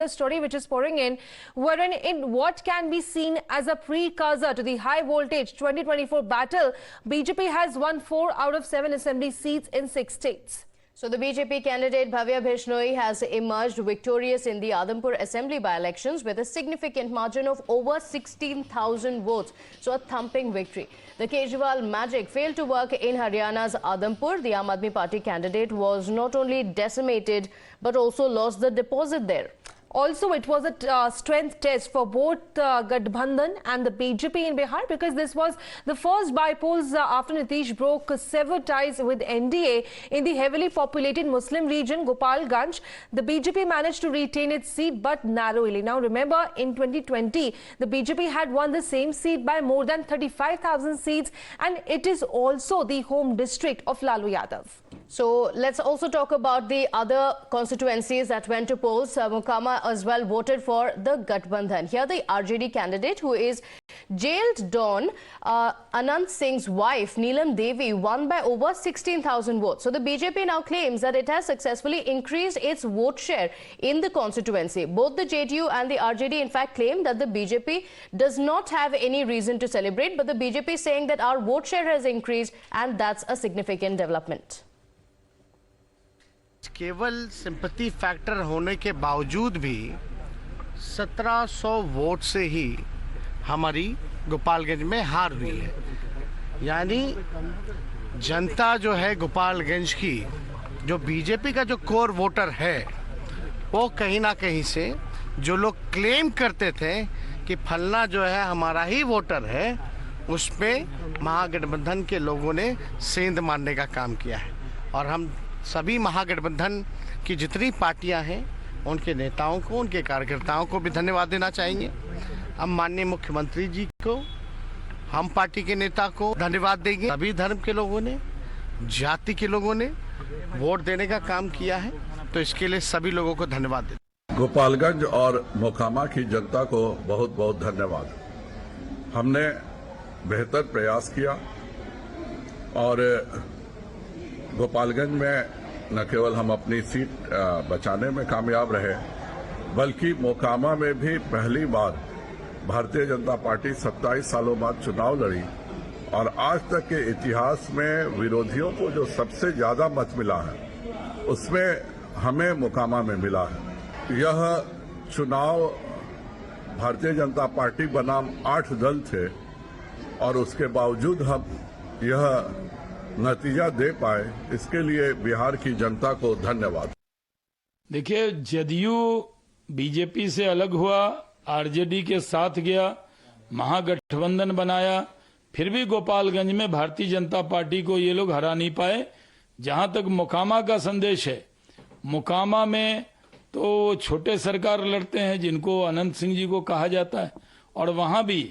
Story which is pouring in, wherein in what can be seen as a precursor to the high voltage 2024 battle, BJP has won 4 out of 7 assembly seats in 6 states. So the BJP candidate Bhavya Bishnoi has emerged victorious in the Adhampur assembly by-elections with a significant margin of over 16,000 votes. So a thumping victory. The Kejriwal magic failed to work in Haryana's Adhampur. The Aam Aadmi Party candidate was not only decimated but also lost the deposit there. Also, it was a strength test for both Mahagathbandhan and the BJP in Bihar, because this was the first bypolls after Nitish broke severed ties with NDA in the heavily populated Muslim region Gopalganj. The BJP managed to retain its seat but narrowly. Now remember, in 2020, the BJP had won the same seat by more than 35,000 seats, and it is also the home district of Lalu Yadav. So let's also talk about the other constituencies that went to polls. Mokama as well voted for the Gathbandhan. Here the RJD candidate, who is jailed Don Anant Singh's wife Neelam Devi, won by over 16,000 votes. So the BJP now claims that it has successfully increased its vote share in the constituency. Both the JDU and the RJD in fact claim that the BJP does not have any reason to celebrate, but the BJP is saying that our vote share has increased, and that's a significant development. केवल sympathy factor होने के बावजूद भी 1700 vote से ही हमारी गोपालगंज में हार हुई है। यानी जनता जो है गोपालगंज की, जो बीजेपी का जो कोर वोटर है, वो कहीं ना कहीं से जो लोग क्लेम करते थे कि फलना जो है हमारा ही वोटर है, उसमें महागठबंधन के लोगों ने सेंध मारने का काम किया है। और हम सभी महागठबंधन की जितनी पार्टियां हैं, उनके नेताओं को, उनके कार्यकर्ताओं को भी धन्यवाद देना चाहेंगे। हम माननीय मुख्यमंत्री जी को, हम पार्टी के नेता को धन्यवाद देंगे। सभी धर्म के लोगों ने, जाति के लोगों ने वोट देने का काम किया है, तो इसके लिए सभी लोगों को धन्यवाद देते। गोपालगंज और मोकामा की जनता को बहुत बहुत धन्यवाद। हमने बेहतर प्रयास किया और गोपालगंज में न केवल हम अपनी सीट बचाने में कामयाब रहे, बल्कि मोकामा में भी पहली बार भारतीय जनता पार्टी 27 सालों बाद चुनाव लड़ी और आज तक के इतिहास में विरोधियों को जो सबसे ज्यादा मत मिला है, उसमें हमें मोकामा में मिला है। यह चुनाव भारतीय जनता पार्टी बनाम 8 दल थे और उसके बावजूद हम यह नतीजा दे पाए, इसके लिए बिहार की जनता को धन्यवाद। देखिए, जदयू बीजेपी से अलग हुआ, आरजेडी के साथ गया, महागठबंधन बनाया, फिर भी गोपालगंज में भारतीय जनता पार्टी को ये लोग हरा नहीं पाए। जहां तक मोकामा का संदेश है, मोकामा में तो छोटे सरकार लड़ते हैं जिनको अनंत सिंह जी को कहा जाता है, और वहां भी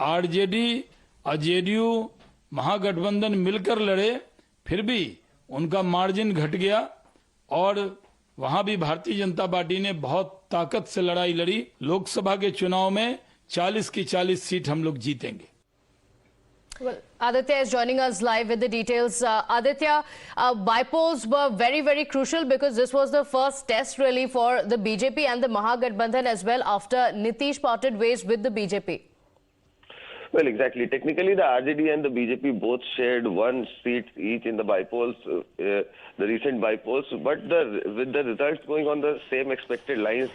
आरजेडी, जेडीयू, महागठबंधन मिलकर लड़े, फिर भी उनका मार्जिन घट गया और वहां भी भारतीय जनता पार्टी ने बहुत ताकत से लड़ाई लड़ी। लोकसभा के चुनाव में 40 की 40 सीट हम लोग जीतेंगे। Well, Aditya is joining us live with the details. Aditya, bypolls were very, very crucial because this was the first test really for the BJP and the Mahagathbandhan as well after Nitish parted ways with the BJP. Well, exactly. Technically, the RJD and the BJP both shared 1 seat each in the bypolls, the recent bypolls. But with the results going on the same expected lines,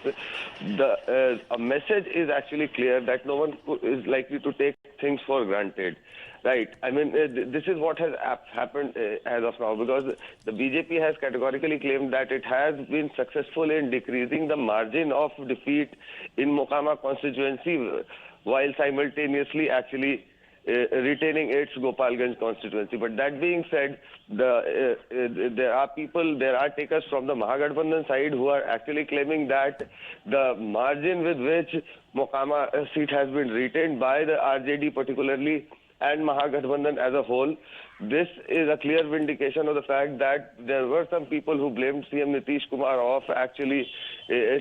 a message is actually clear that no one is likely to take things for granted. Right. I mean, this is what has happened as of now, because the BJP has categorically claimed that it has been successful in decreasing the margin of defeat in Mokama constituency, while simultaneously actually retaining its Gopalganj constituency. But that being said, there are takers from the Mahagathbandhan side who are actually claiming that the margin with which Mokama seat has been retained by the RJD particularly and Mahagathbandhan as a whole, this is a clear vindication of the fact that there were some people who blamed CM Nitish Kumar of actually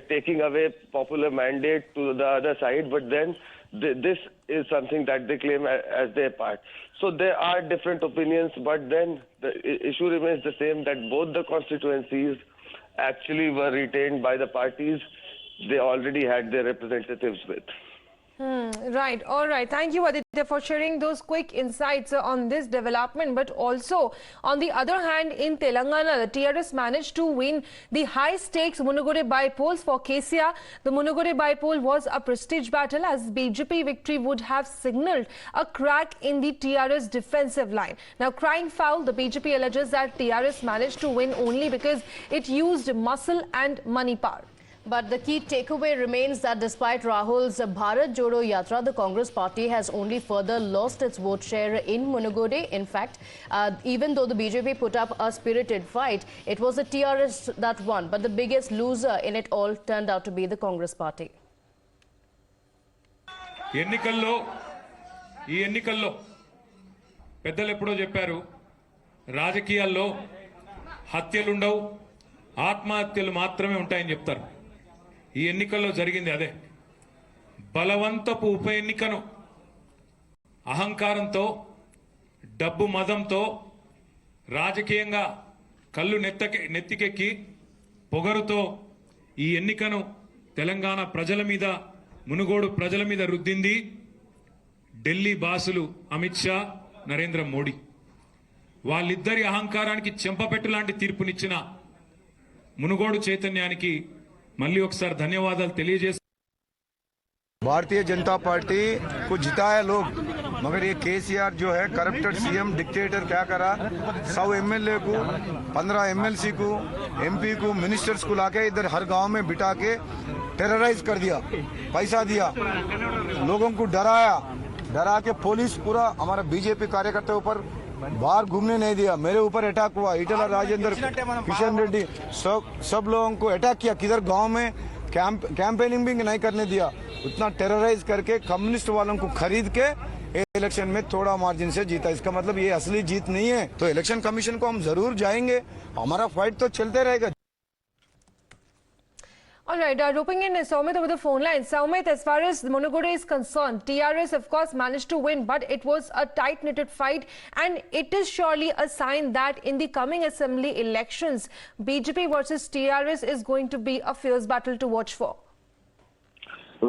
taking away popular mandate to the other side, but then this is something that they claim as their part. So there are different opinions, but then the issue remains the same, that both the constituencies actually were retained by the parties they already had their representatives with. Right. All right. Thank you, Aditya, for sharing those quick insights on this development. But also, on the other hand, in Telangana, the TRS managed to win the high-stakes Munugode bypolls for KCR. The Munugode bypoll was a prestige battle, as BJP victory would have signalled a crack in the TRS defensive line. Now, crying foul, the BJP alleges that TRS managed to win only because it used muscle and money power. But the key takeaway remains that despite Rahul's Bharat Jodo Yatra, the Congress party has only further lost its vote share in Munugode. In fact, even though the BJP put up a spirited fight, it was the TRS that won. But the biggest loser in it all turned out to be the Congress party. ఈ ఎన్నికల్లో పెద్దలు ఎప్పుడో చెప్పారు, రాజకీయాల్లో హత్యలుండవు, ఆత్మహత్యలు మాత్రమే ఉంటాయని చెప్తారు. ఈ ఎన్నికల్లో జరిగింది అదే. బలవంతపు ఉప ఎన్నికను అహంకారంతో, డబ్బు మదంతో, రాజకీయంగా కళ్ళు నెత్తికెక్కి పొగరుతో ఈ ఎన్నికను తెలంగాణ ప్రజల మీద, మునుగోడు ప్రజల మీద రుద్దింది ఢిల్లీ బాసులు అమిత్ షా, నరేంద్ర మోడీ. వాళ్ళిద్దరి అహంకారానికి చెంపపెట్టు లాంటి తీర్పునిచ్చిన మునుగోడు చైతన్యానికి మళ్ళీ ఒకసారి ధన్యవాదాలు తెలియజేస్తాను. भारतीय जनता पार्टी को जिताया लोग, मगर ये केसीआर जो है करप्टेड सीएम डिक्टेटर क्या करा, 100 एमएलए को, 15 एमएलसी को, एमपी को, मिनिस्टर्स को लाके इधर हर गांव में बिठा के टेरराइज कर दिया, पैसा दिया, लोगों को डरा के पुलिस पूरा हमारा बीजेपी कार्यकर्ता ऊपर बाहर घूमने नहीं दिया, मेरे ऊपर अटैक हुआ, इटला राजेंद्र, किशन रेड्डी, सब लोगों को अटैक किया, किधर गांव में कैंपेनिंग भी नहीं करने दिया, उतना टेरराइज करके कम्युनिस्ट वालों को खरीद के इलेक्शन में थोड़ा मार्जिन से जीता. इसका मतलब ये असली जीत नहीं है. तो इलेक्शन कमीशन को हम जरूर जाएंगे, हमारा फाइट तो चलते रहेगा. All right, roping in Soumit over the phone line. Soumit, as far as Munugode is concerned, TRS of course managed to win, but it was a tight-knitted fight, and it is surely a sign that in the coming assembly elections, BJP versus TRS is going to be a fierce battle to watch for.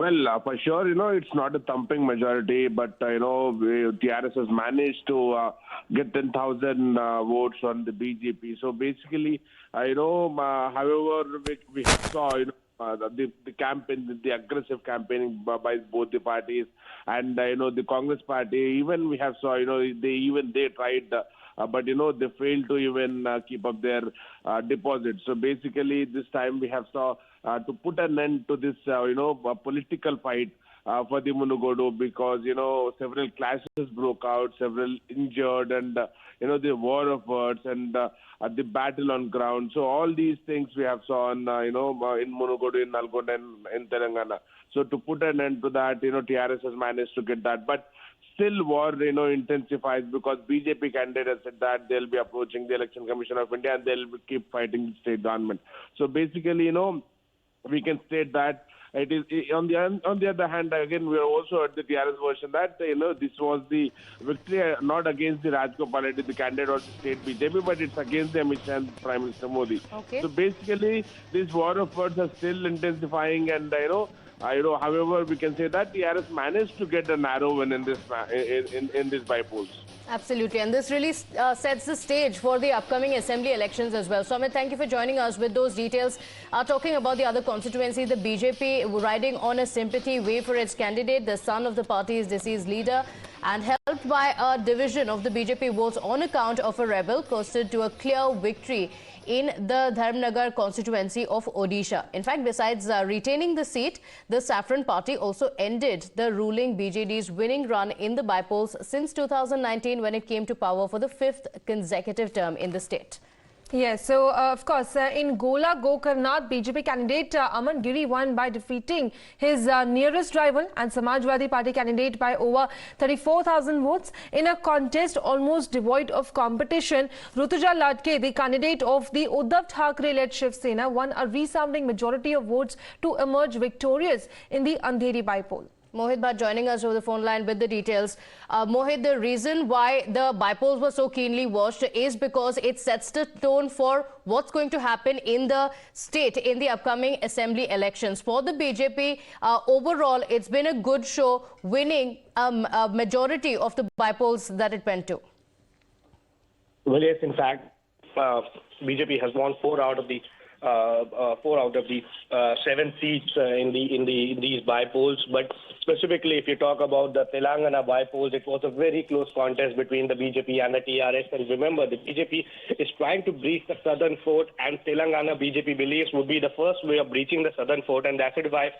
Well, for sure, it's not a thumping majority, but, TRS has managed to get 10,000 votes on the BJP. So basically, however, we saw, the campaign, the aggressive campaigning by both the parties, and, the Congress party, even we have saw, they tried, but, they failed to even keep up their deposits. So basically, this time we have saw to put an end to this, political fight for the Munugodu, because, several clashes broke out, several injured, and, the war of words, and the battle on ground. So all these things we have saw in Munugodu, in Nalgonda, and in Telangana. So to put an end to that, TRS has managed to get that. But still war, intensifies, because BJP candidate has said that they'll be approaching the Election Commission of India and they'll keep fighting the state government. So basically, we can state that it is, on the other hand, again, we are also at the TRS version that, this was the victory not against the Rajgopal Reddy, the candidate of the state BJP, but it's against the Amit Shah and Prime Minister Modi. Okay. So basically, this war of words are still intensifying, and, however, we can say that TRS managed to get a narrow win in this bypolls. Absolutely, and this really sets the stage for the upcoming assembly elections as well. So, Amit, thank you for joining us with those details. Talking about the other constituency, the BJP riding on a sympathy wave for its candidate, the son of the party's deceased leader, and helped by a division of the BJP votes on account of a rebel, coasted to a clear victory in the Dharmnagar constituency of Odisha. In fact, besides retaining the seat, the Saffron Party also ended the ruling BJD's winning run in the bypolls since 2019, when it came to power for the 5th consecutive term in the state. Yes, so of course, in Gola Gokarnath, BJP candidate Aman Giri won by defeating his nearest rival and Samajwadi Party candidate by over 34,000 votes in a contest almost devoid of competition. Rutuja Ladke, the candidate of the Uddhav Thackeray-led Shiv Sena, won a resounding majority of votes to emerge victorious in the Andheri bypoll. Mohit Bhatt joining us over the phone line with the details. Mohit, the reason why the bypolls were so keenly watched is because it sets the tone for what's going to happen in the state in the upcoming assembly elections. For the BJP, overall, it's been a good show, winning a majority of the bypolls that it went to. Well, yes, in fact, BJP has won 4 out of the 7 seats in these bypolls. But specifically, if you talk about the Telangana bypolls, it was a very close contest between the BJP and the TRS. And remember, the BJP is trying to breach the southern fort, and Telangana BJP believes would be the first way of breaching the southern fort, and that's why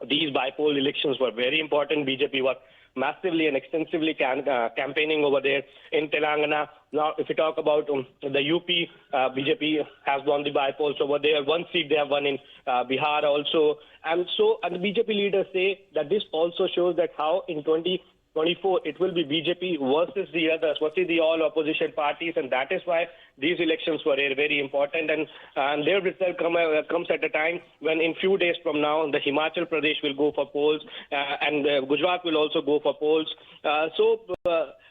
these bypoll elections were very important. BJP was massively and extensively campaigning over there in Telangana. Now, if you talk about the UP, BJP has won the bypolls over there. 1 seat they have won in Bihar also. And the BJP leaders say that this also shows that how in 2024 it will be BJP versus the others, versus the all opposition parties, and that is why these elections were very important. And their result comes at a time when in few days from now the Himachal Pradesh will go for polls and Gujarat will also go for polls.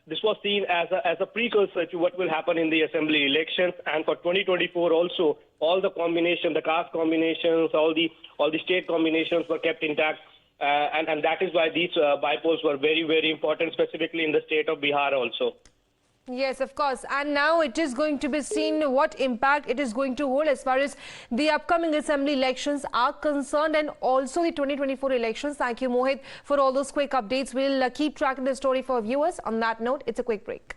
This was seen as a precursor to what will happen in the assembly elections, and for 2024 also all the combinations, the caste combinations, all the state combinations were kept intact. And that is why these bypolls were very, very important, specifically in the state of Bihar also. Yes, of course. And now it is going to be seen what impact it is going to hold as far as the upcoming assembly elections are concerned, and also the 2024 elections. Thank you, Mohit, for all those quick updates. We'll keep tracking the story for viewers. On that note, it's a quick break.